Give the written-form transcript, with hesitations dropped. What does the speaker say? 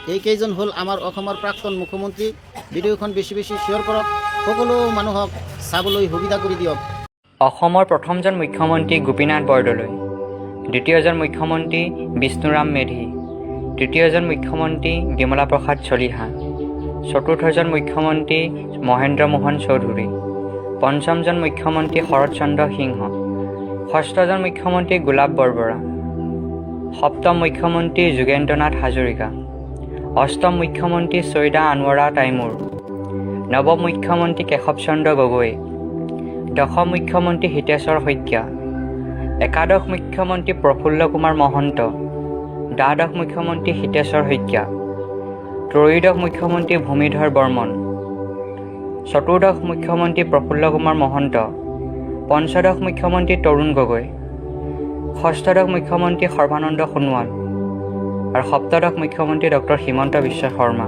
এইকেইজন হ'ল আমাৰ অসমৰ প্ৰাক্তন মুখ্যমন্ত্ৰী। ভিডিঅ'খন বেছি বেছি শ্বেয়াৰ কৰক, সকলো মানুহক চাবলৈ সুবিধা কৰি দিয়ক। অসমৰ প্ৰথমজন মুখ্যমন্ত্ৰী গোপীনাথ বৰদলৈ, দ্বিতীয়জন মুখ্যমন্ত্ৰী বিষ্ণুৰাম মেধি, তৃতীয়জন মুখ্যমন্ত্ৰী বিমলা প্ৰসাদ চলিহা, চতুৰ্থজন মুখ্যমন্ত্ৰী মহেন্দ্ৰ মোহন চৌধুৰী, পঞ্চমজন মুখ্যমন্ত্ৰী শৰৎ চন্দ্ৰ সিংহ, ষষ্ঠজন মুখ্যমন্ত্ৰী গোলাপ বৰবৰা, সপ্তম মুখ্যমন্ত্ৰী যোগেন্দ্ৰনাথ হাজৰিকা, অষ্টম মুখ্যমন্ত্ৰী ছৈয়দা আনৱাৰা তাইমুৰ, নৱম মুখ্যমন্ত্ৰী কেশৱ চন্দ্ৰ গগৈ, দশম মুখ্যমন্ত্ৰী হিতেশ্বৰ শইকীয়া, একাদশ মুখ্যমন্ত্ৰী প্ৰফুল্ল কুমাৰ মহন্ত, দ্বাদশ মুখ্যমন্ত্ৰী হিতেশ্বৰ শইকীয়া, ত্ৰয়োদশ মুখ্যমন্ত্ৰী ভূমিধৰ বৰ্মন, চতুৰ্দশ মুখ্যমন্ত্ৰী প্ৰফুল্ল কুমাৰ মহন্ত, পঞ্চদশ মুখ্যমন্ত্ৰী তৰুণ গগৈ, ষষ্ঠদশ মুখ্যমন্ত্ৰী সৰ্বানন্দ সোণোৱাল আৰু সপ্তদশ মুখ্যমন্ত্ৰী ডক্টৰ হিমন্ত বিশ্ব শৰ্মা।